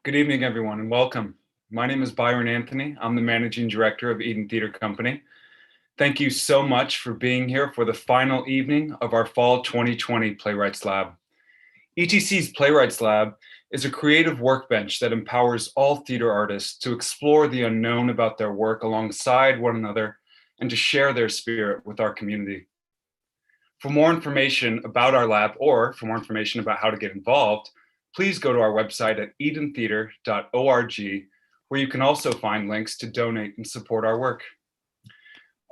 Good evening, everyone, and welcome. My name is Byron Anthony. I'm the Managing Director of Eden Theater Company. Thank you so much for being here for the final evening of our Fall 2020 Playwrights Lab. ETC's Playwrights Lab is a creative workbench that empowers all theater artists to explore the unknown about their work alongside one another and to share their spirit with our community. For more information about our lab or for more information about how to get involved, please go to our website at edentheater.org, where you can also find links to donate and support our work.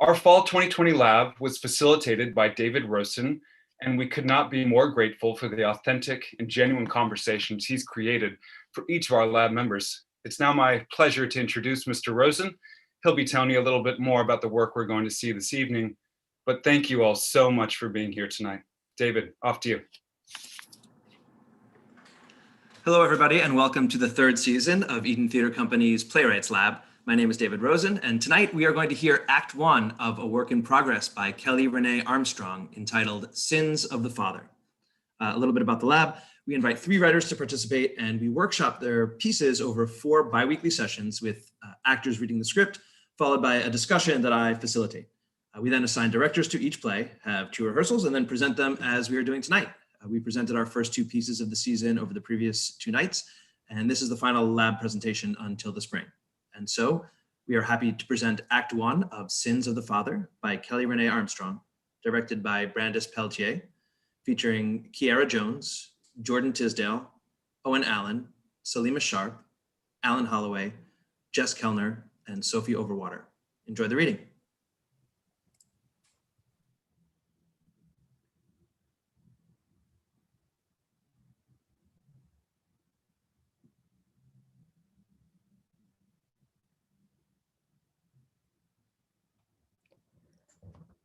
Our Fall 2020 Lab was facilitated by David Rosen, and we could not be more grateful for the authentic and genuine conversations he's created for each of our lab members. It's now my pleasure to introduce Mr. Rosen. He'll be telling you a little bit more about the work we're going to see this evening, but thank you all so much for being here tonight. David, off to you. Hello, everybody, and welcome to the third season of Eden Theater Company's Playwrights Lab. My name is David Rosen, and tonight we are going to hear Act 1 of a work in progress by Kelly Renee Armstrong entitled Sins of the Father. A little bit about the lab. We invite 3 writers to participate, and we workshop their pieces over 4 bi-weekly sessions with actors reading the script, followed by a discussion that I facilitate. We then assign directors to each play, have 2 rehearsals, and then present them as we are doing tonight. We presented our first 2 pieces of the season over the previous 2 nights, and this is the final lab presentation until the spring. And so we are happy to present Act 1 of Sins of the Father by Kelly Renee Armstrong, directed by Brandis Pelletier, featuring Kiara Jones, Jordan Tisdale, Owen Allen, Salima Sharp, Alan Holloway, Jess Kellner, and Sophie Overwater. Enjoy the reading.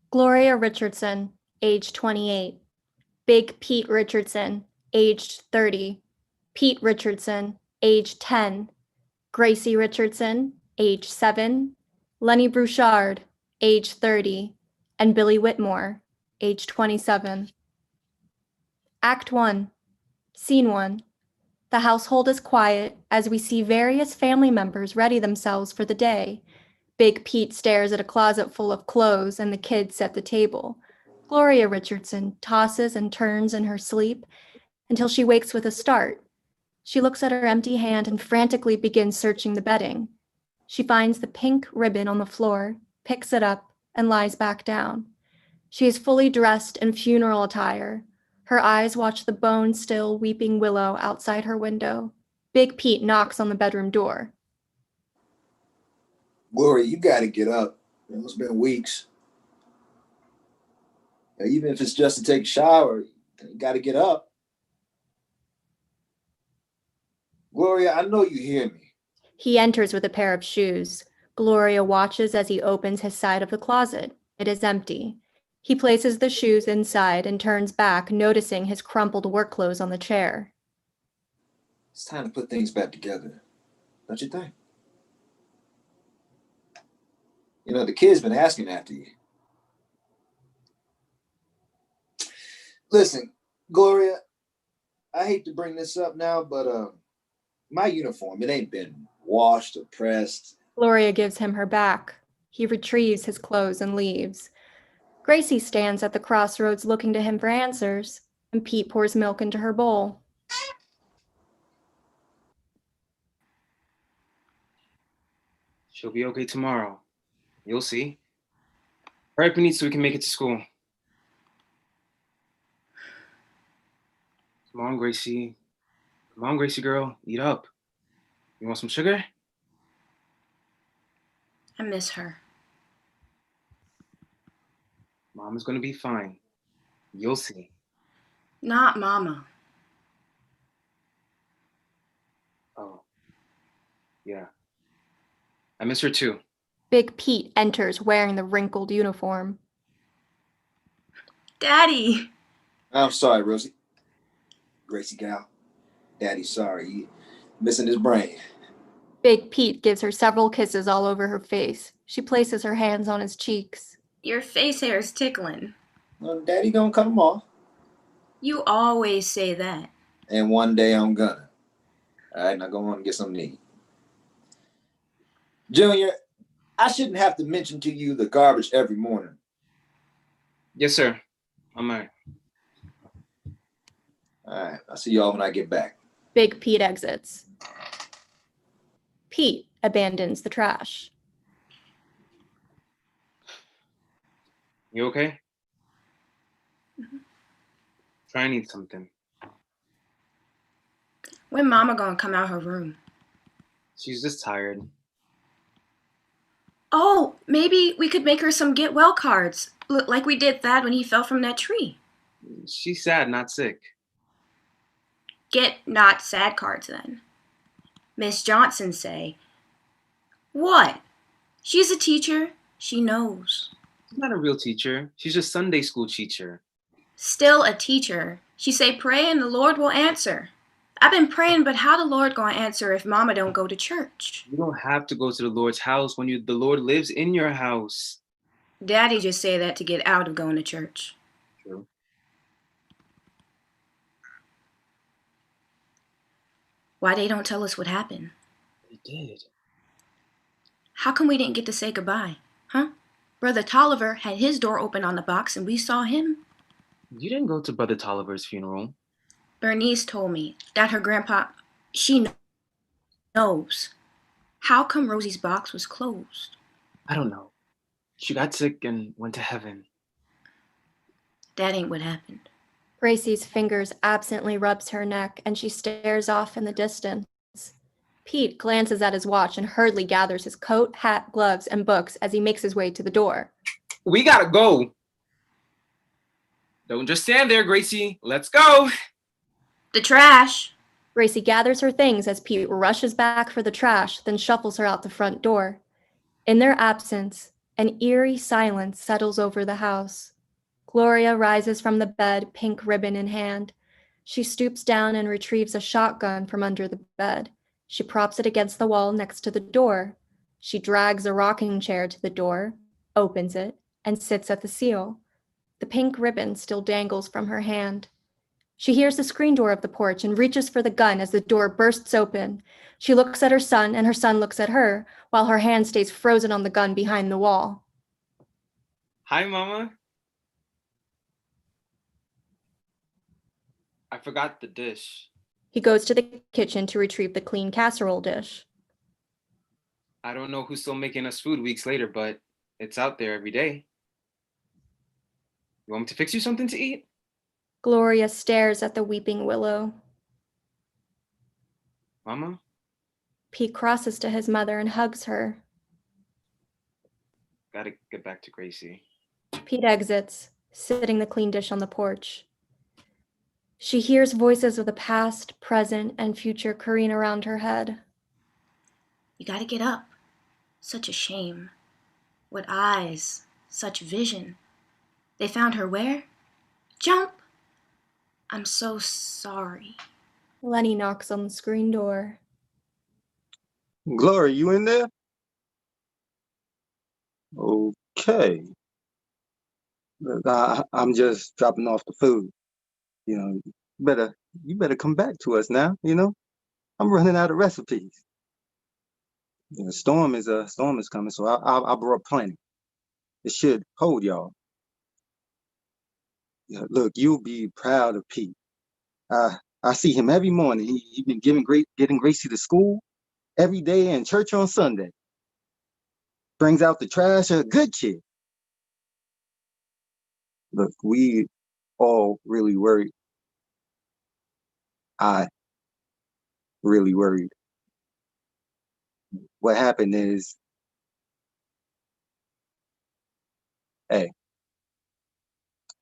Gloria Richardson, age 28. Big Pete Richardson, aged 30. Pete Richardson, age 10. Gracie Richardson, age 7. Lenny Bouchard, age 30. And Billy Whitmore, age 27. Act 1, Scene 1. The household is quiet as we see various family members ready themselves for the day. Big Pete stares at a closet full of clothes and the kids at the table. Gloria Richardson tosses and turns in her sleep until she wakes with a start. She looks at her empty hand and frantically begins searching the bedding. She finds the pink ribbon on the floor, picks it up, and lies back down. She is fully dressed in funeral attire. Her eyes watch the bone-still weeping willow outside her window. Big Pete knocks on the bedroom door. Gloria, you got to get up. It's been weeks. Even if it's just to take a shower, you got to get up. Gloria, I know you hear me. He enters with a pair of shoes. Gloria watches as he opens his side of the closet. It is empty. He places the shoes inside and turns back, noticing his crumpled work clothes on the chair. It's time to put things back together, don't you think? You know, the kid's been asking after you. Listen, Gloria, I hate to bring this up now, but my uniform, it ain't been washed or pressed. Gloria gives him her back. He retrieves his clothes and leaves. Gracie stands at the crossroads looking to him for answers, and Pete pours milk into her bowl. She'll be okay tomorrow. You'll see. Hurry up and eat so we can make it to school. Come on, Gracie. Come on, Gracie girl. Eat up. You want some sugar? I miss her. Mama's gonna be fine. You'll see. Not Mama. Oh. Yeah. I miss her too. Big Pete enters wearing the wrinkled uniform. Daddy! I'm sorry, Rosie. Gracie gal. Daddy's sorry. He missing his brain. Big Pete gives her several kisses all over her face. She places her hands on his cheeks. Your face hair is tickling. Well, Daddy gonna cut them off. You always say that. And one day I'm gonna. All right, now go on and get something to eat. Junior, I shouldn't have to mention to you the garbage every morning. Yes, sir. I'm all right. All right, I'll see y'all when I get back. Big Pete exits. Pete abandons the trash. You okay? Try and eat something. When Mama gonna come out her room? She's just tired. Oh, maybe we could make her some get well cards, like we did Thad when he fell from that tree. She's sad, not sick. Get not sad cards then. Miss Johnson say, what? She's a teacher. She knows. She's not a real teacher. She's a Sunday school teacher. Still a teacher. She say pray and the Lord will answer. I've been praying, but how the Lord gonna answer if Mama don't go to church? You don't have to go to the Lord's house when the Lord lives in your house. Daddy just say that to get out of going to church. True. Why they don't tell us what happened? They did. How come we didn't get to say goodbye? Huh? Brother Tolliver had his door open on the box and we saw him. You didn't go to Brother Tolliver's funeral. Bernice told me that her grandpa, she knows. How come Rosie's box was closed? I don't know. She got sick and went to heaven. That ain't what happened. Gracie's fingers absently rubs her neck and she stares off in the distance. Pete glances at his watch and hurriedly gathers his coat, hat, gloves, and books as he makes his way to the door. We gotta go. Don't just stand there, Gracie. Let's go. The trash. Gracie gathers her things as Pete rushes back for the trash, then shuffles her out the front door. In their absence, an eerie silence settles over the house. Gloria rises from the bed, pink ribbon in hand. She stoops down and retrieves a shotgun from under the bed. She props it against the wall next to the door. She drags a rocking chair to the door, opens it, and sits at the seal. The pink ribbon still dangles from her hand. She hears the screen door of the porch and reaches for the gun as the door bursts open. She looks at her son, and her son looks at her, while her hand stays frozen on the gun behind the wall. Hi, Mama. I forgot the dish. He goes to the kitchen to retrieve the clean casserole dish. I don't know who's still making us food weeks later, but it's out there every day. You want me to fix you something to eat? Gloria stares at the weeping willow. Mama? Pete crosses to his mother and hugs her. Gotta get back to Gracie. Pete exits, sitting the clean dish on the porch. She hears voices of the past, present, and future careen around her head. You gotta get up. Such a shame. What eyes, such vision. They found her where? Jump! I'm so sorry. Lenny knocks on the screen door. Gloria, you in there? Okay. Look, I'm just dropping off the food. You better come back to us now. I'm running out of recipes. The storm is coming, so I brought plenty. It should hold y'all. Look, you'll be proud of Pete. I see him every morning. He been getting Gracie to school every day and church on Sunday. Brings out the trash. A good kid. Look, we all really worried. I really worried. What happened is, hey,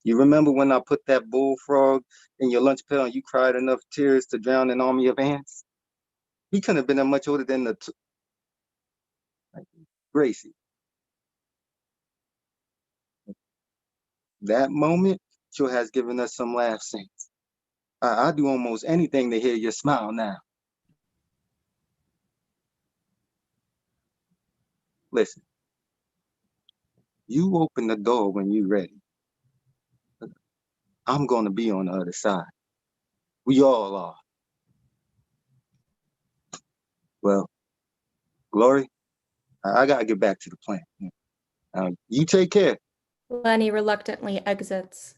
you remember when I put that bullfrog in your lunch pail and you cried enough tears to drown an army of ants? He couldn't have been that much older than Gracie. That moment sure has given us some laughs since. I do almost anything to hear your smile now. Listen, you open the door when you're ready. I'm gonna be on the other side. We all are. Well, Glory, I gotta get back to the plant. You take care. Lenny reluctantly exits.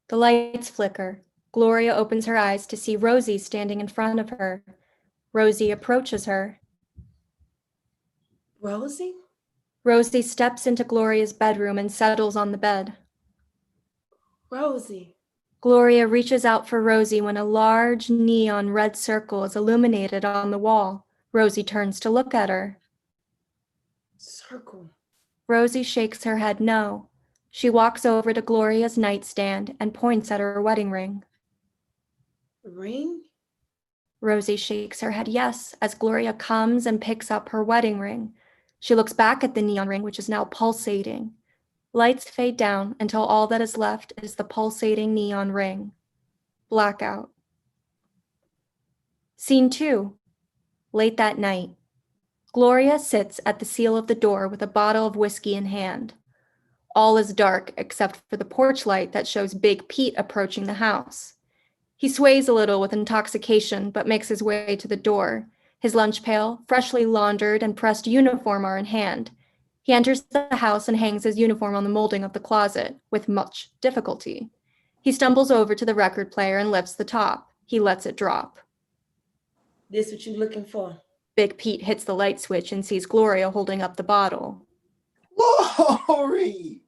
The lights flicker. Gloria opens her eyes to see Rosie standing in front of her. Rosie approaches her. Rosie? Rosie steps into Gloria's bedroom and settles on the bed. Rosie. Gloria reaches out for Rosie when a large neon red circle is illuminated on the wall. Rosie turns to look at her. Circle. Rosie shakes her head no. She walks over to Gloria's nightstand and points at her wedding ring. Ring? Rosie shakes her head yes as Gloria comes and picks up her wedding ring. She looks back at the neon ring, which is now pulsating. Lights fade down until all that is left is the pulsating neon ring. Blackout. Scene 2. Late that night. Gloria sits at the seal of the door with a bottle of whiskey in hand. All is dark except for the porch light that shows Big Pete approaching the house. He sways a little with intoxication but makes his way to the door. His lunch pail, freshly laundered and pressed uniform are in hand. He enters the house and hangs his uniform on the molding of the closet, with much difficulty. He stumbles over to the record player and lifts the top. He lets it drop. This what you looking for? Big Pete hits the light switch and sees Gloria holding up the bottle. Glory!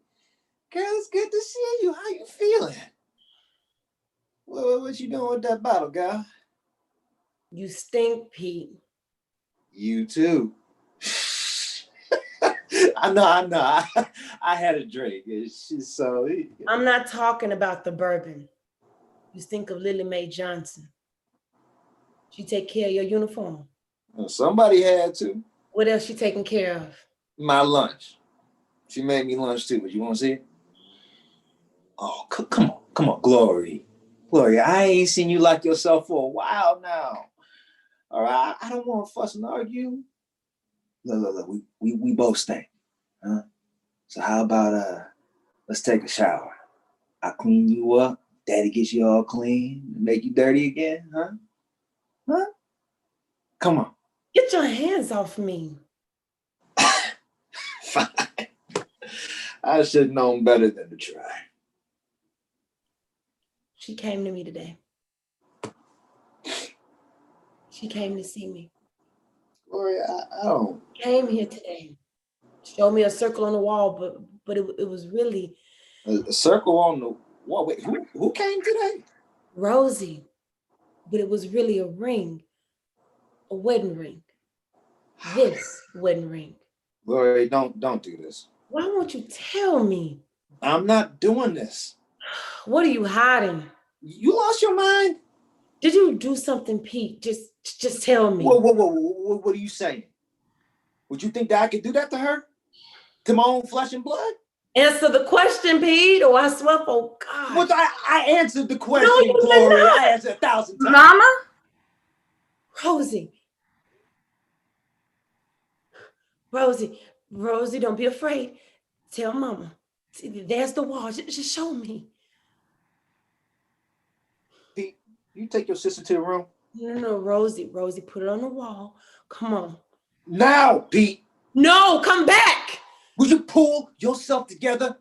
Girl, it's good to see you. How you feeling? What you doing with that bottle, girl? You stink, Pete. You too. I know. I had a drink. She's so. I'm not talking about the bourbon. You stink of Lily Mae Johnson. She take care of your uniform. Well, somebody had to. What else she taking care of? My lunch. She made me lunch too, but you want to see it? Oh, come on, Glory. Glory, I ain't seen you like yourself for a while now. All right, I don't want to fuss and argue. Look, we both stink, huh? So how about let's take a shower. I clean you up, Daddy gets you all clean, and make you dirty again, huh? Huh? Come on. Get your hands off me. Fine. I should have known better than to try. She came to me today. She came to see me. Gloria, I don't. Came here today. Showed me a circle on the wall, but it was really A circle on the wall. Wait, who came today? Rosie. But it was really a ring. A wedding ring. This wedding ring. Gloria, don't do this. Why won't you tell me? I'm not doing this. What are you hiding? You lost your mind? Did you do something, Pete? Just tell me. Whoa, what are you saying? Would you think that I could do that to her? To my own flesh and blood? Answer the question, Pete, or I swear, oh God. Well, I answered the question, No, you did Gloria. not. I answered 1,000 times. Mama? Rosie, don't be afraid. Tell Mama. See, there's the wall. Just show me. Pete, you take your sister to the room. No, Rosie, put it on the wall. Come on. Now, Pete. No, come back. Will you pull yourself together?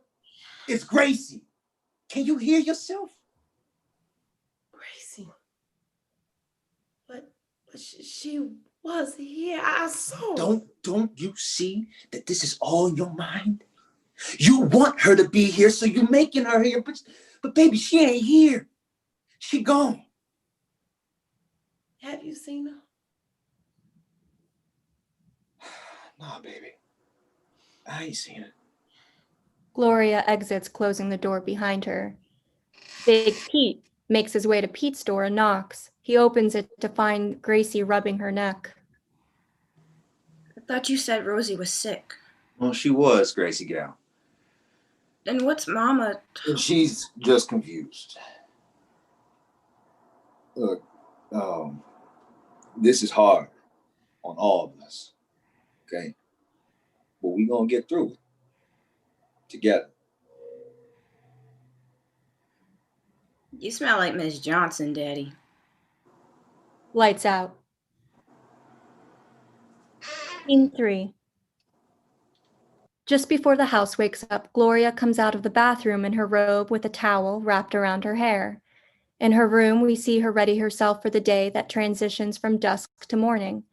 It's Gracie. Can you hear yourself? Gracie. But she was here. I saw. Don't you see that this is all in your mind? You want her to be here, so you're making her here, but baby, she ain't here. She gone. Have you seen her? Nah, baby. I ain't seen her. Gloria exits, closing the door behind her. Big Pete makes his way to Pete's door and knocks. He opens it to find Gracie rubbing her neck. I thought you said Rosie was sick. Well, she was, Gracie gal. Then what's Mama? And she's just confused. Look, this is hard on all of us, okay? But we gonna get through it together. You smell like Miss Johnson, Daddy. Lights out. Scene 3. Just before the house wakes up, Gloria comes out of the bathroom in her robe with a towel wrapped around her hair. In her room, we see her ready herself for the day that transitions from dusk to morning.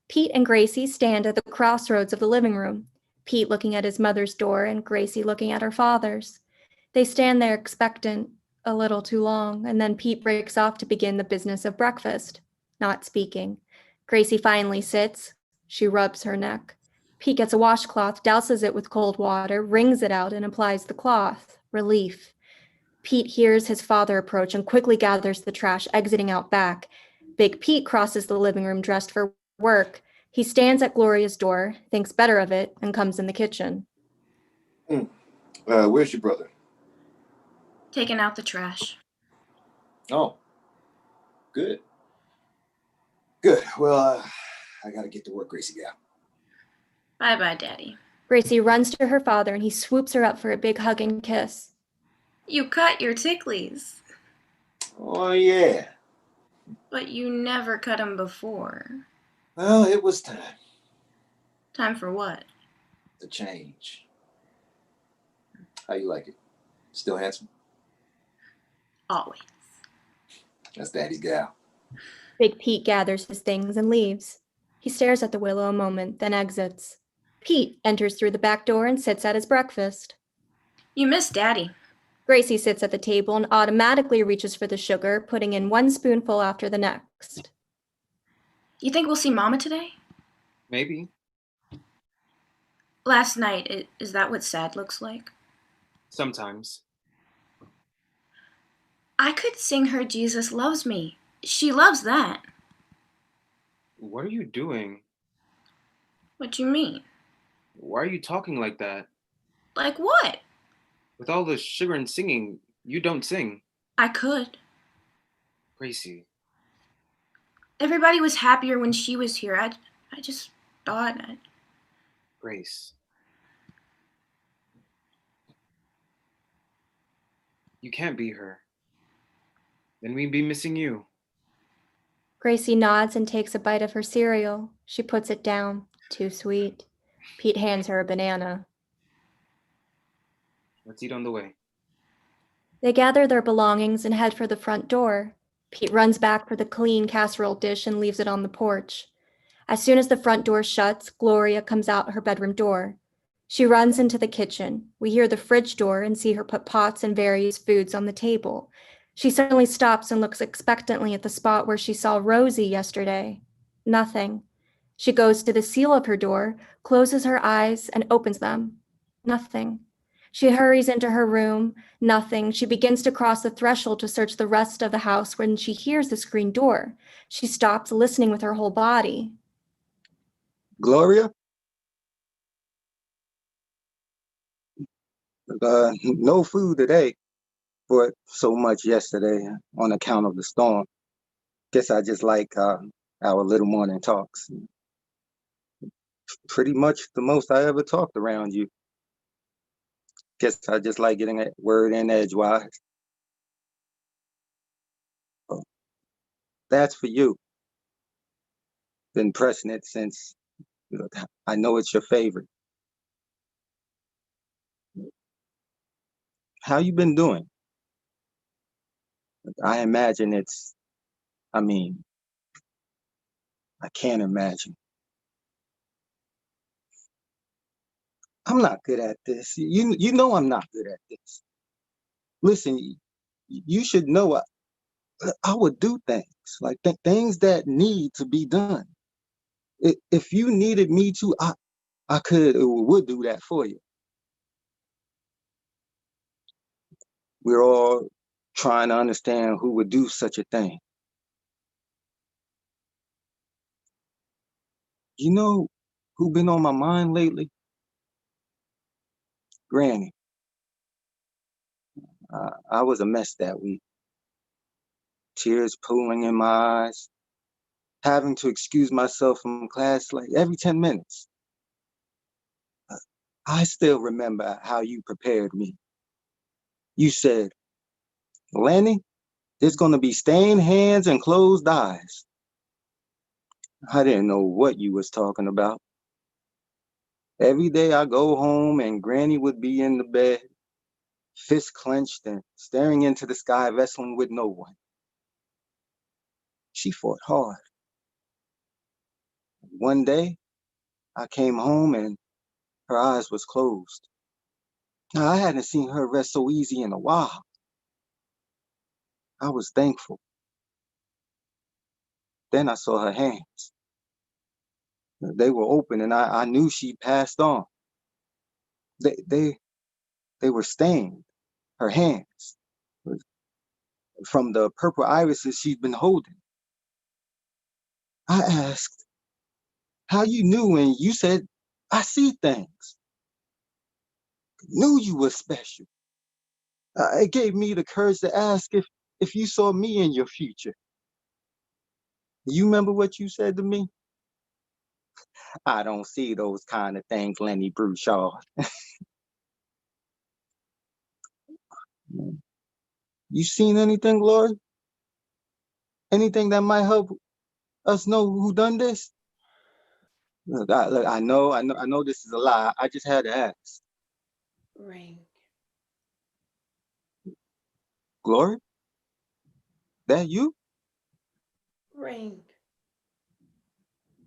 Pete and Gracie stand at the crossroads of the living room, Pete looking at his mother's door and Gracie looking at her father's. They stand there expectant a little too long, and then Pete breaks off to begin the business of breakfast, not speaking. Gracie finally sits. She rubs her neck. Pete gets a washcloth, douses it with cold water, wrings it out, and applies the cloth. Relief. Pete hears his father approach and quickly gathers the trash, exiting out back. Big Pete crosses the living room dressed for work. He stands at Gloria's door, thinks better of it, and comes in the kitchen. Where's your brother? Taking out the trash. Oh, good. Good. Well, I gotta get to work, Gracie gal. Bye-bye, Daddy. Gracie runs to her father and he swoops her up for a big hug and kiss. You cut your ticklies, Oh, yeah. but you never cut them before. Well, it was time Time for what? to change. How you like it? Still handsome? Always. That's Daddy's gal. Big Pete gathers his things and leaves. He stares at the willow a moment, then exits. Pete enters through the back door and sits at his breakfast. You miss Daddy. Gracie sits at the table and automatically reaches for the sugar, putting in one spoonful after the next. You think we'll see Mama today? Maybe. Last night, is that what sad looks like? Sometimes. I could sing her Jesus Loves Me. She loves that. What are you doing? What you mean? Why are you talking like that? Like what? With all the sugar and singing, you don't sing. I could. Gracie. Everybody was happier when she was here. I just thought Grace. You can't be her. Then we'd be missing you. Gracie nods and takes a bite of her cereal. She puts it down. Too sweet. Pete hands her a banana. Let's eat on the way. They gather their belongings and head for the front door. Pete runs back for the clean casserole dish and leaves it on the porch. As soon as the front door shuts, Gloria comes out her bedroom door. She runs into the kitchen. We hear the fridge door and see her put pots and various foods on the table. She suddenly stops and looks expectantly at the spot where she saw Rosie yesterday. Nothing. She goes to the seal of her door, closes her eyes, and opens them. Nothing. She hurries into her room. Nothing. She begins to cross the threshold to search the rest of the house when she hears the screen door. She stops, listening with her whole body. Gloria? No food today, but so much yesterday on account of the storm. Guess I just like our little morning talks. Pretty much the most I ever talked around you. Guess I just like getting that word in edgewise. Oh, that's for you. Been pressing it since I know it's your favorite. How you been doing? I imagine I can't imagine. I'm not good at this. You know I'm not good at this. Listen, you should know I would do things like things that need to be done. If you needed me to, I would do that for you. We're all trying to understand who would do such a thing. You know who been on my mind lately? Granny. I was a mess that week. Tears pooling in my eyes, having to excuse myself from class like every 10 minutes. I still remember how you prepared me. You said, Lenny, there's gonna be stained hands and closed eyes. I didn't know what you was talking about. Every day I go home and Granny would be in the bed, fists clenched and staring into the sky, wrestling with no one. She fought hard. One day, I came home and her eyes was closed. Now, I hadn't seen her rest so easy in a while. I was thankful. Then I saw her hands. They were open and I knew she passed on. They were stained, her hands, from the purple irises she'd been holding. I asked, how you knew, and you said, I see things. Knew you were special. It gave me the courage to ask if you saw me in your future. You remember what you said to me? I don't see those kind of things, Lenny Brouchard. You seen anything, Lord? Anything that might help us know who done this? Look, I know this is a lie. I just had to ask. Ring. Glory? That you? Ring.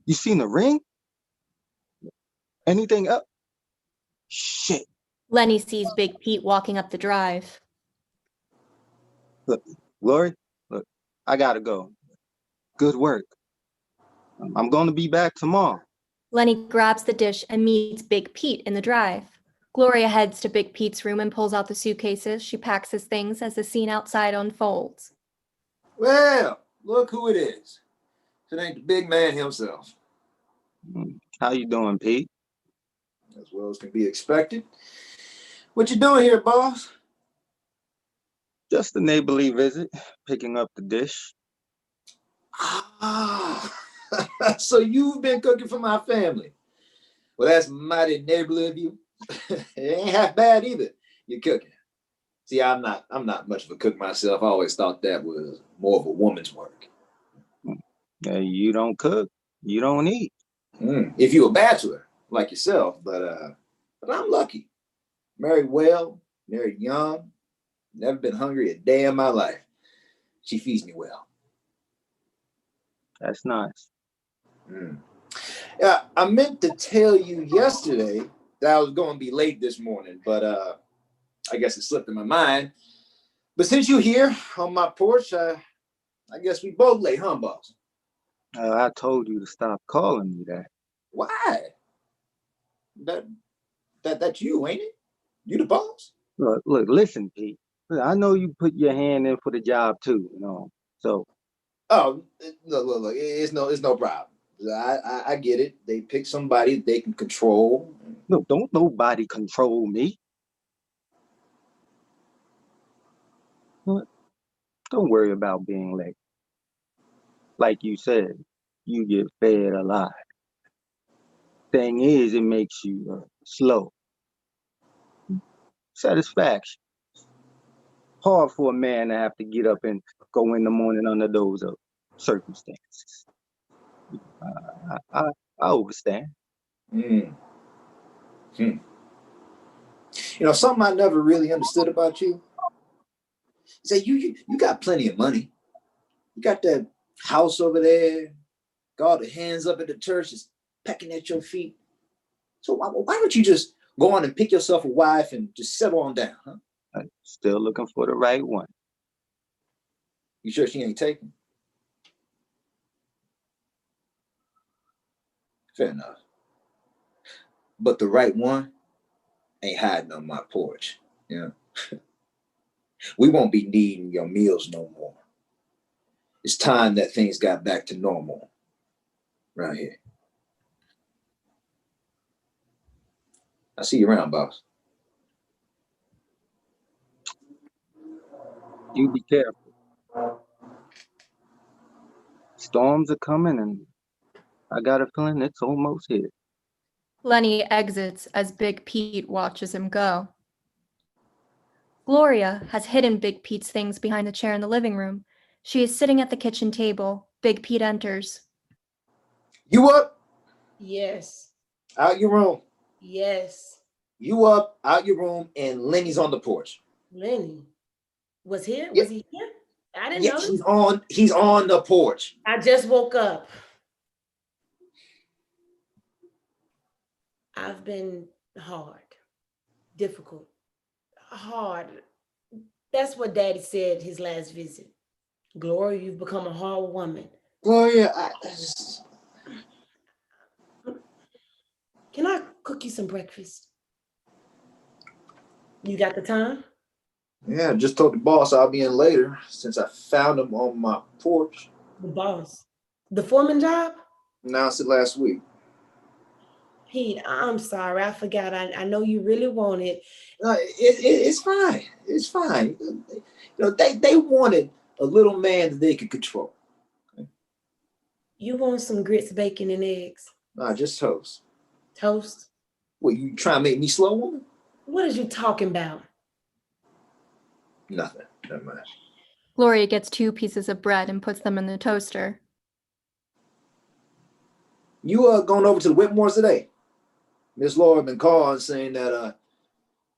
You seen a ring? Anything else? Shit. Lenny sees Big Pete walking up the drive. Look, Glory, look, I gotta go. Good work. I'm gonna be back tomorrow. Lenny grabs the dish and meets Big Pete in the drive. Gloria heads to Big Pete's room and pulls out the suitcases. She packs his things as the scene outside unfolds. Well, look who it is. It ain't the big man himself. How you doing, Pete? As well as can be expected. What you doing here, boss? Just a neighborly visit, picking up the dish. Ah, so you've been cooking for my family. Well, that's mighty neighborly of you. It ain't half bad either. You're cooking. See, I'm not much of a cook myself. I always thought that was more of a woman's work. You don't cook, you don't eat. If you're a bachelor like yourself, but I'm lucky. Married well, married young, never been hungry a day in my life. She feeds me well. That's nice. Yeah, I meant to tell you yesterday that I was going to be late this morning, but I guess it slipped in my mind. But since you're here on my porch, I guess we both late, huh, boss? I told you to stop calling me that. Why? That's you, ain't it? You the boss? Look, listen, Pete. I know you put your hand in for the job too, So. Oh, look, it's no problem. I get it. They pick somebody they can control. No, don't nobody control me. Don't worry about being late. Like you said, you get fed a lot. Thing is, it makes you slow. Satisfaction. Hard for a man to have to get up and go in the morning under those circumstances. I understand. Something I never really understood about you is that you got plenty of money. You got that house over there. Got all the hands up at the church just pecking at your feet. So why don't you just go on and pick yourself a wife and just settle on down, huh? I'm still looking for the right one. You sure she ain't taken? Fair enough. But the right one ain't hiding on my porch. Yeah. We won't be needing your meals no more. It's time that things got back to normal right here. I'll see you around, boss. You be careful. Storms are coming and I got a feeling it's almost here. Lenny exits as Big Pete watches him go. Gloria has hidden Big Pete's things behind the chair in the living room. She is sitting at the kitchen table. Big Pete enters. You up? Yes. Out your room. Yes. You up out your room and Lenny's on the porch. Lenny was here. Yeah. Was he here? I didn't Yeah, know. he's on the porch. I just woke up. I've been hard, difficult, hard. That's what Daddy said his last visit. Gloria, you've become a hard woman. Gloria, Can I cook you some breakfast? You got the time? yeah, just told the boss I'll be in later since I found him on my porch. The boss. The foreman job? Announced it last week. Pete, I'm sorry. I forgot. I know you really want it. It's fine. It's fine. You know, they wanted a little man that they could control. You want some grits, bacon, and eggs? Nah, just toast. Toast? What, you trying to make me slow, woman? What is you talking about? Nothing. Never mind. Gloria gets 2 pieces of bread and puts them in the toaster. You going over to the Whitmores today? Miss Laura been calling saying that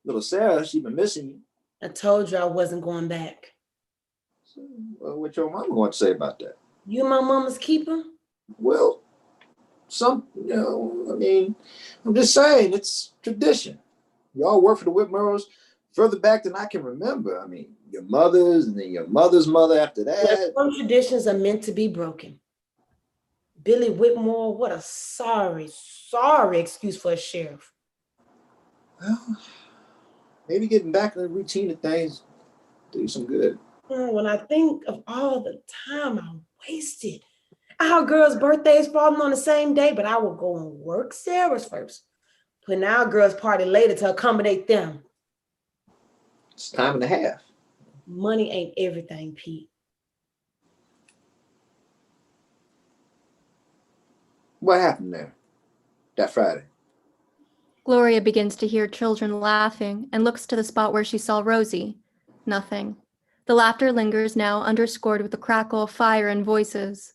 little Sarah, she been missing you. I told you I wasn't going back. So, what your mama going to say about that? You my mama's keeper? Well, I mean, I'm just saying, it's tradition. Y'all work for the Whitmores further back than I can remember. I mean, your mother's and then your mother's mother after that. Some traditions are meant to be broken. Billy Whitmore, what a sorry excuse for a sheriff. Well, maybe getting back in the routine of things do you some good. When I think of all the time I wasted, our girls' birthdays falling on the same day, but I will go and work Sarah's first, putting our girls' party later to accommodate them. It's time and a half. Money ain't everything, Pete. What happened there that Friday? Gloria begins to hear children laughing and looks to the spot where she saw Rosie. Nothing. The laughter lingers now, underscored with the crackle of fire and voices.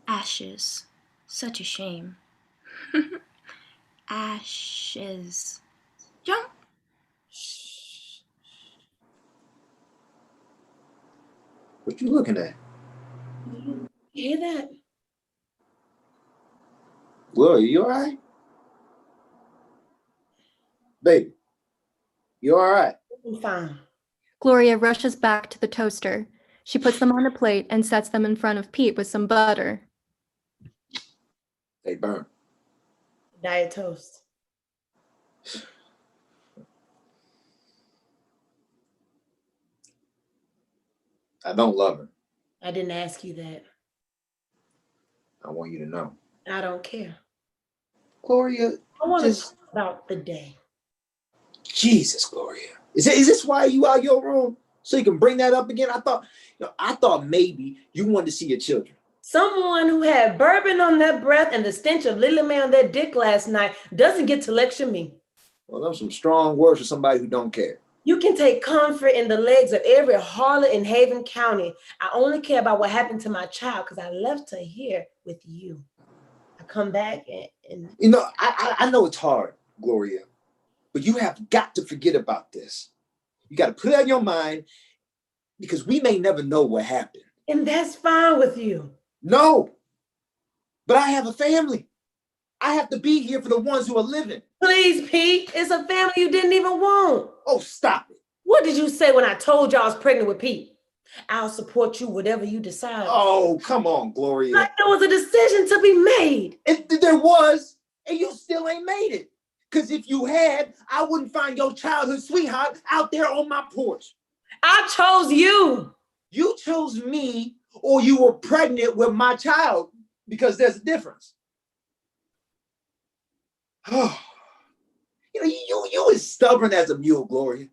Ashes. Such a shame. Ashes. Jump. What you looking at? You hear that? Gloria, you all right? Baby, you all right? I'm fine. Gloria rushes back to the toaster. She puts them on a plate and sets them in front of Pete with some butter. They burn. Diet toast. I don't love her. I didn't ask you that. I want you to know. I don't care. Gloria, I want to just talk about the day. Jesus, Gloria. Is this why you out your room? So you can bring that up again? I thought maybe you wanted to see your children. Someone who had bourbon on their breath and the stench of Lily Mae on their dick last night doesn't get to lecture me. Well, those are some strong words for somebody who don't care. You can take comfort in the legs of every harlot in Haven County. I only care about what happened to my child because I left her here with you. I come back and You know, I know it's hard, Gloria, but you have got to forget about this. You got to put it on your mind because we may never know what happened. and that's fine with you. No, but I have a family. I have to be here for the ones who are living. Please, Pete, it's a family you didn't even want. Oh, stop it. What did you say when I told you I was pregnant with Pete? I'll support you whatever you decide. Oh, come on, Gloria. Like there was a decision to be made. There was, and you still ain't made it. Because if you had, I wouldn't find your childhood sweetheart out there on my porch. I chose you. You chose me, or you were pregnant with my child, because there's a difference. Oh, you know, you as stubborn as a mule, Gloria.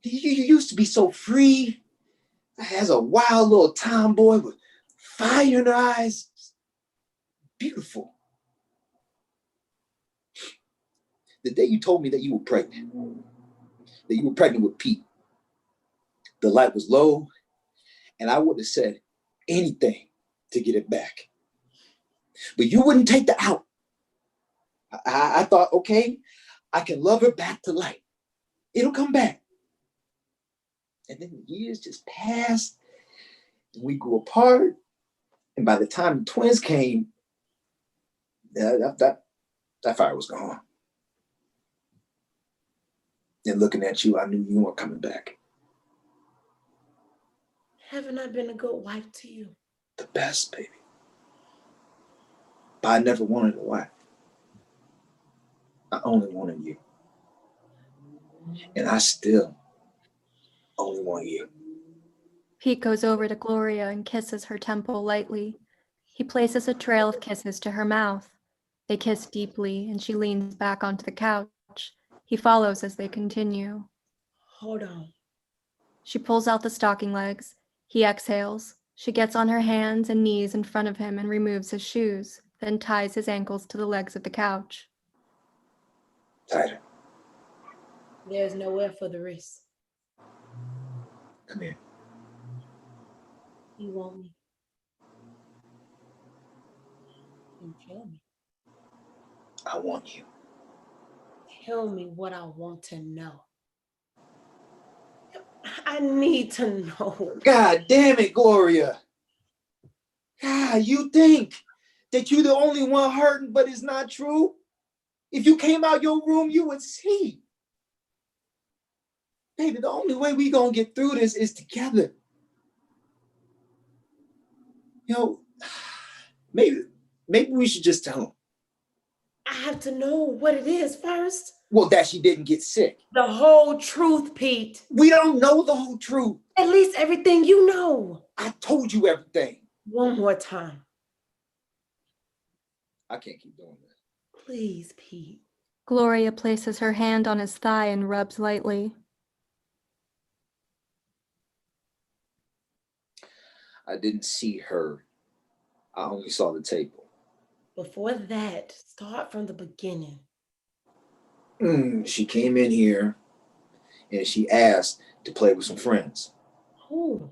You used to be so free, as a wild little tomboy with fire in her eyes. Beautiful. The day you told me that you were pregnant with Pete, the light was low, and I would have said anything to get it back. But you wouldn't take the out. I thought, okay, I can love her back to life. It'll come back. And then the years just passed, and we grew apart. And by the time the twins came, that fire was gone. And looking at you, I knew you weren't coming back. Haven't I been a good wife to you? The best, baby. But I never wanted a wife. I only wanted you. And I still only want you. Pete goes over to Gloria and kisses her temple lightly. He places a trail of kisses to her mouth. They kiss deeply, and she leans back onto the couch. He follows as they continue. Hold on. She pulls out the stocking legs. He exhales. She gets on her hands and knees in front of him and removes his shoes, then ties his ankles to the legs of the couch. Tighter. There's nowhere for the wrist. Come here. You want me? You tell me. I want you. Tell me what I want to know. I need to know. God damn it, Gloria. God, you think that you're the only one hurting, but it's not true? If you came out your room, you would see. Baby, the only way we gonna get through this is together. You know, maybe we should just tell him. I have to know what it is first. Well, that she didn't get sick. The whole truth, Pete. We don't know the whole truth. At least everything you know. I told you everything. One more time. I can't keep doing this. Please, Pete. Gloria places her hand on his thigh and rubs lightly. I didn't see her. I only saw the table. Before that, start from the beginning. She came in here and she asked to play with some friends. Who?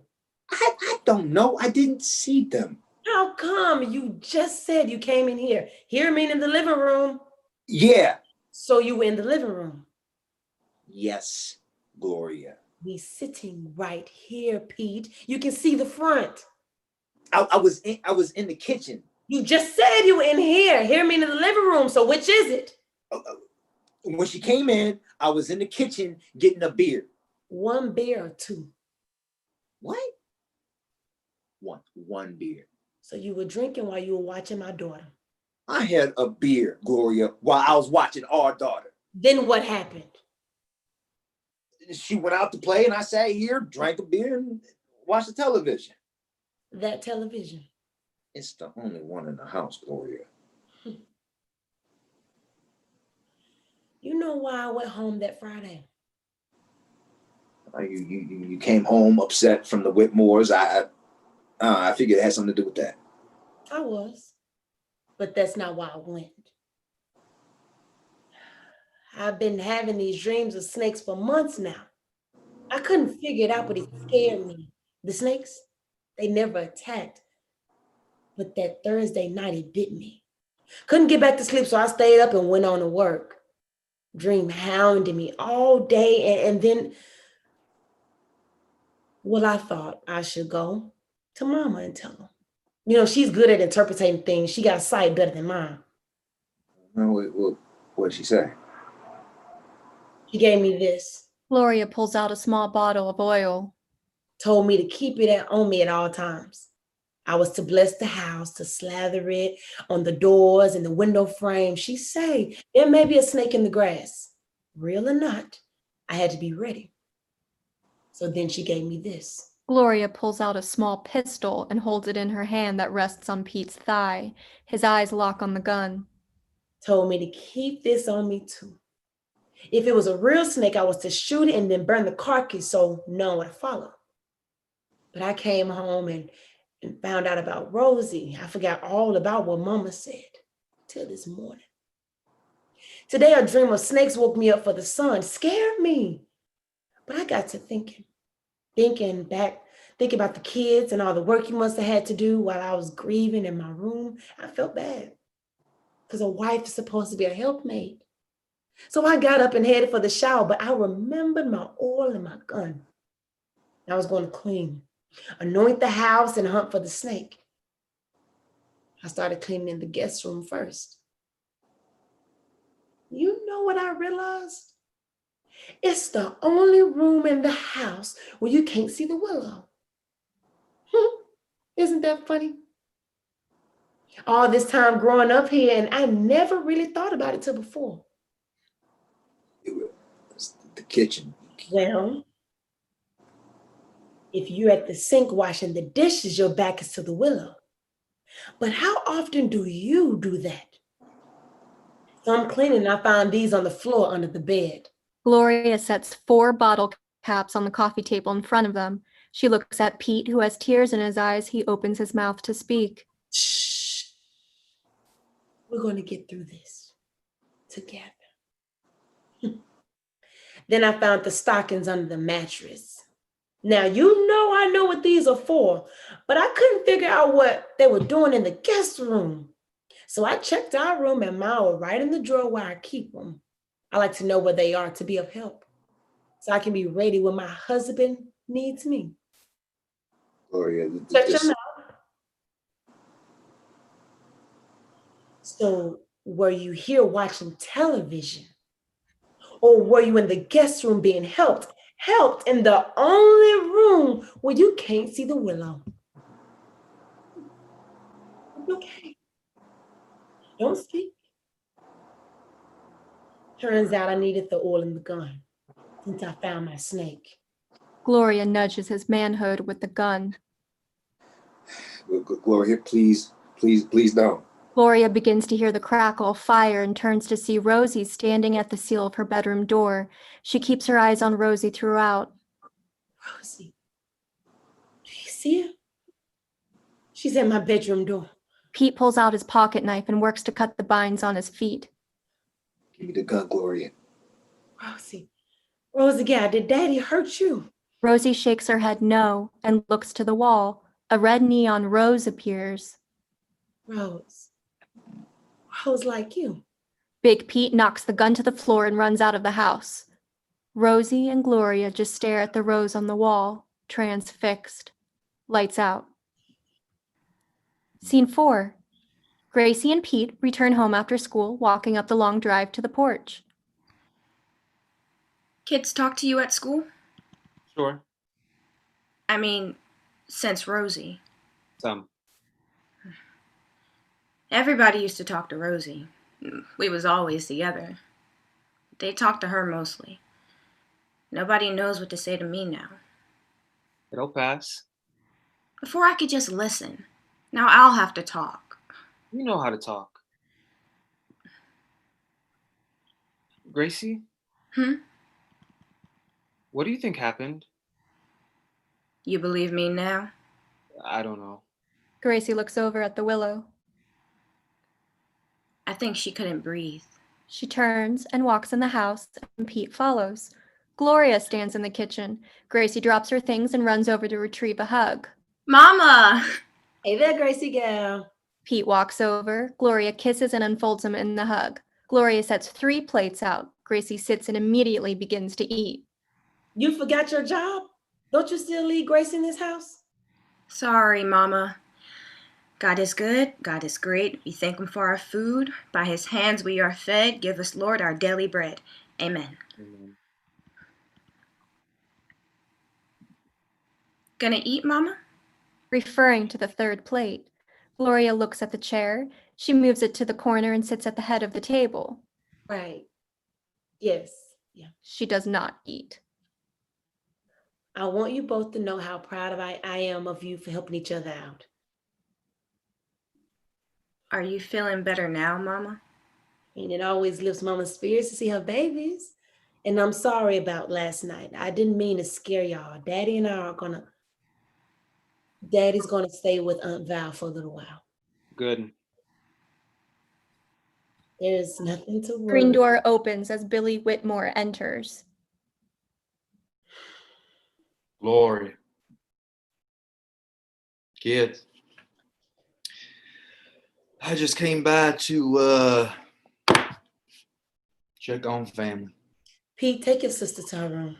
I don't know. I didn't see them. How come? You just said you came in here. Here, mean in the living room. Yeah. So you were in the living room. Yes, Gloria. We sitting right here, Pete. You can see the front. I was in the kitchen. You just said you were in here. Here, mean in the living room. So which is it? When she came in, I was in the kitchen getting a beer. One beer or two? What? One beer. So you were drinking while you were watching my daughter. I had a beer, Gloria, while I was watching our daughter. Then what happened? She went out to play and I sat here, drank a beer and watched the television. That television. It's the only one in the house, Gloria. You know why I went home that Friday? You came home upset from the Whitmores. I figured it had something to do with that. I was. But that's not why I went. I've been having these dreams of snakes for months now. I couldn't figure it out, but it scared me. The snakes, they never attacked. But that Thursday night, it bit me. Couldn't get back to sleep, so I stayed up and went on to work. Dream hounding me all day, and then, well, I thought I should go to Mama and tell her. You know, she's good at interpreting things. She got sight better than mine. What did she say? She gave me this. Gloria pulls out a small bottle of oil. Told me to keep it on me at all times. I was to bless the house, to slather it on the doors and the window frame. She say, there may be a snake in the grass. Real or not, I had to be ready. So then she gave me this. Gloria pulls out a small pistol and holds it in her hand that rests on Pete's thigh. His eyes lock on the gun. Told me to keep this on me too. If it was a real snake, I was to shoot it and then burn the carcass so no one would follow. But I came home and found out about Rosie. I forgot all about what Mama said till this morning. Today, a dream of snakes woke me up for the sun, scared me. But I got to thinking about the kids and all the work you must have had to do while I was grieving in my room. I felt bad. because a wife is supposed to be a helpmate. So I got up and headed for the shower, but I remembered my oil and my gun. I was going to clean, anoint the house, and hunt for the snake. I started cleaning in the guest room first. You know what I realized? It's the only room in the house where you can't see the willow. Isn't that funny? All this time growing up here, and I never really thought about it till before. It's the kitchen. Well, if you're at the sink washing the dishes, your back is to the willow. But how often do you do that? So I'm cleaning and I find these on the floor under the bed. Gloria sets 4 bottle caps on the coffee table in front of them. She looks at Pete, who has tears in his eyes. He opens his mouth to speak. Shh. We're going to get through this together. Then I found the stockings under the mattress. Now, I know what these are for, but I couldn't figure out what they were doing in the guest room. So I checked our room and mine were right in the drawer where I keep them. I like to know where they are to be of help, so I can be ready when my husband needs me. Gloria, Shut your mouth. So were you here watching television? Or were you in the guest room being helped? Helped in the only room where you can't see the willow. Okay. Don't speak. Turns out I needed the oil in the gun since I found my snake. Gloria nudges his manhood with the gun. Gloria, please don't. Gloria begins to hear the crackle of fire and turns to see Rosie standing at the seal of her bedroom door. She keeps her eyes on Rosie throughout. Rosie, do you see her? She's at my bedroom door. Pete pulls out his pocket knife and works to cut the binds on his feet. Give me the gun, Gloria. Rosie, did Daddy hurt you? Rosie shakes her head no and looks to the wall. A red neon rose appears. Rose like you. Big Pete knocks the gun to the floor and runs out of the house. Rosie and Gloria just stare at the rose on the wall, transfixed. Lights out. Scene 4. Gracie and Pete return home after school, walking up the long drive to the porch. Kids talk to you at school? Sure. I mean, since Rosie. Some. Everybody used to talk to Rosie. We was always together. They talk to her mostly. Nobody knows what to say to me now. It'll pass. Before I could just listen. Now I'll have to talk. You know how to talk. Gracie? What do you think happened? You believe me now? I don't know. Gracie looks over at the willow. I think she couldn't breathe. She turns and walks in the house, and Pete follows. Gloria stands in the kitchen. Gracie drops her things and runs over to retrieve a hug. Mama! Hey there, Gracie gal. Pete walks over. Gloria kisses and unfolds him in the hug. Gloria sets 3 plates out. Gracie sits and immediately begins to eat. You forgot your job? Don't you still leave Grace in this house? Sorry, Mama. God is good. God is great. We thank him for our food. By his hands we are fed. Give us, Lord, our daily bread. Amen. Amen. Gonna eat, Mama? Referring to the 3rd plate, Gloria looks at the chair. She moves it to the corner and sits at the head of the table. Right. Yes. Yeah. She does not eat. I want you both to know how proud I am of you for helping each other out. Are you feeling better now, Mama? It always lifts Mama's spirits to see her babies. And I'm sorry about last night. I didn't mean to scare y'all. Daddy and I are Daddy's gonna stay with Aunt Val for a little while. Good. There's nothing to worry Green door opens as Billy Whitmore enters. Glory. Kids. I just came by to check on family. Pete, take your sister to her room.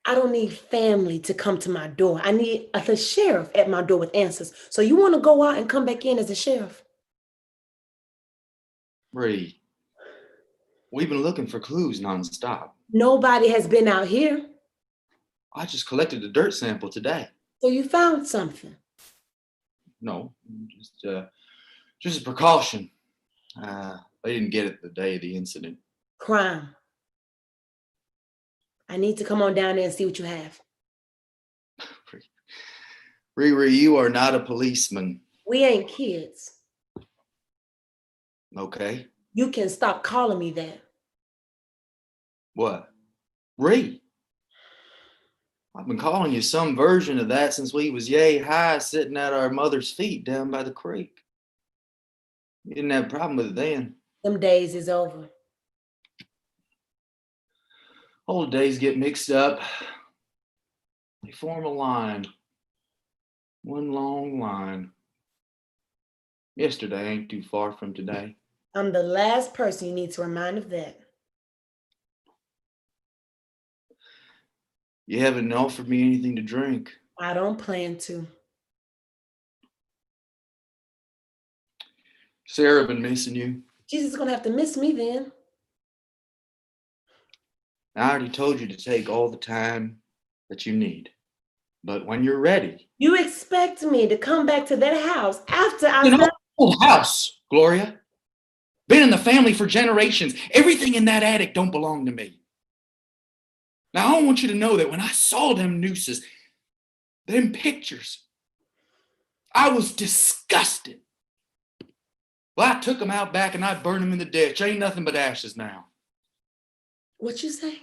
I don't need family to come to my door. I need the sheriff at my door with answers. So you want to go out and come back in as a sheriff? Bree, we've been looking for clues nonstop. Nobody has been out here. I just collected a dirt sample today. So you found something. No, just a precaution. They didn't get it the day of the incident. Crime. I need to come on down there and see what you have. Riri, you are not a policeman. We ain't kids. Okay. You can stop calling me that. What? Ree. I've been calling you some version of that since we was yay high sitting at our mother's feet down by the creek. You didn't have a problem with it then. Them days is over. Old days get mixed up. They form a line. One long line. Yesterday ain't too far from today. I'm the last person you need to remind of that. You haven't offered me anything to drink. I don't plan to. Sarah been missing you. Jesus is gonna have to miss me then. I already told you to take all the time that you need. But when you're ready. You expect me to come back to that house after I You know, found- old house, Gloria. Been in the family for generations. Everything in that attic don't belong to me. Now, I want you to know that when I saw them nooses, them pictures, I was disgusted. Well, I took them out back and I burned them in the ditch. Ain't nothing but ashes now. What you say?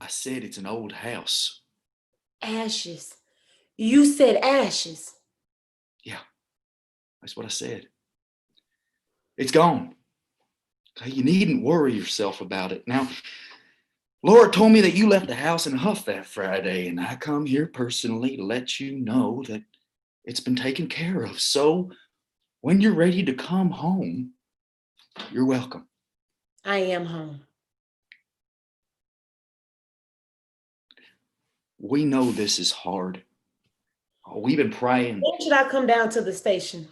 I said it's an old house. Ashes. You said ashes. Yeah, that's what I said. It's gone. Okay, you needn't worry yourself about it. Now, Laura told me that you left the house in a huff that Friday, and I come here personally to let you know that it's been taken care of. So when you're ready to come home, you're welcome. I am home. We know this is hard. We've been praying When should I come down to the station?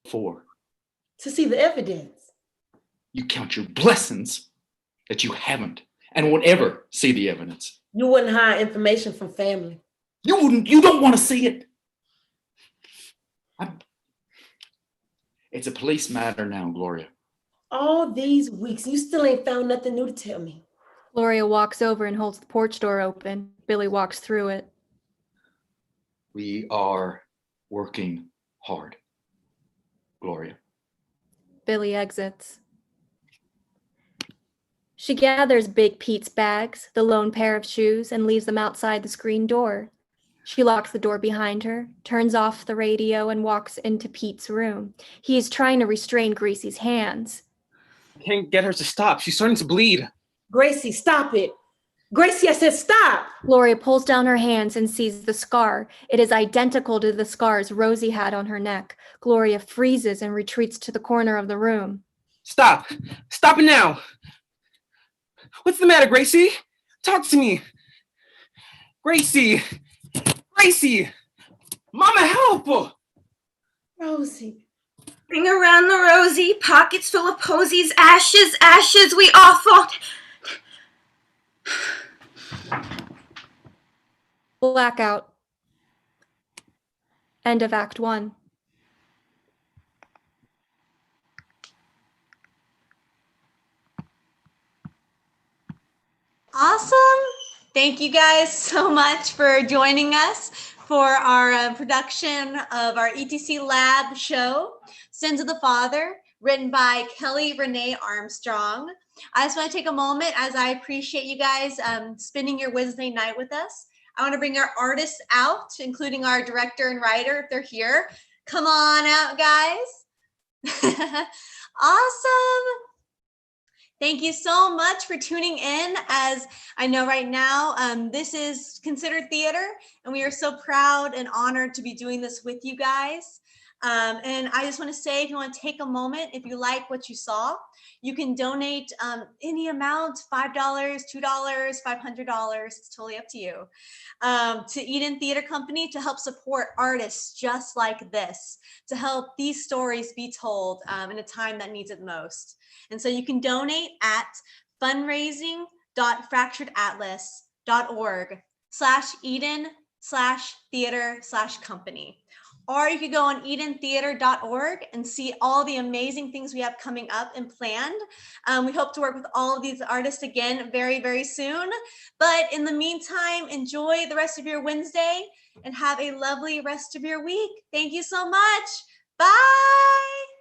for. To see the evidence. You count your blessings that you haven't and won't ever see the evidence. You wouldn't hide information from family. You don't want to see it. It's a police matter now, Gloria. All these weeks, you still ain't found nothing new to tell me. Gloria walks over and holds the porch door open. Billy walks through it. We are working hard, Gloria. Billy exits. She gathers Big Pete's bags, the lone pair of shoes, and leaves them outside the screen door. She locks the door behind her, turns off the radio, and walks into Pete's room. He is trying to restrain Gracie's hands. I can't get her to stop. She's starting to bleed. Gracie, stop it. Gracie, I said stop. Gloria pulls down her hands and sees the scar. It is identical to the scars Rosie had on her neck. Gloria freezes and retreats to the corner of the room. Stop. Stop it now. What's the matter, Gracie? Talk to me. Gracie. Gracie. Mama, help. Rosie. Bring around the rosy, pockets full of posies, ashes, ashes, we all fought. Blackout. End of Act 1. Awesome. Thank you guys so much for joining us for our production of our ETC Lab show, Sins of the Father, written by Kelly Renee Armstrong. I just want to take a moment as I appreciate you guys spending your Wednesday night with us. I want to bring our artists out, including our director and writer, if they're here. Come on out, guys. Awesome. Thank you so much for tuning in. As I know right now, this is considered theater, and we are so proud and honored to be doing this with you guys. And I just want to say, if you want to take a moment, if you like what you saw, you can donate any amount, $5, $2, $500. It's totally up to you. To Eden Theater Company to help support artists just like this, to help these stories be told in a time that needs it most. And so you can donate at fundraising.fracturedatlas.org/Eden/theater/company. Or you could go on edentheater.org and see all the amazing things we have coming up and planned. We hope to work with all of these artists again very, very soon. But in the meantime, enjoy the rest of your Wednesday and have a lovely rest of your week. Thank you so much. Bye.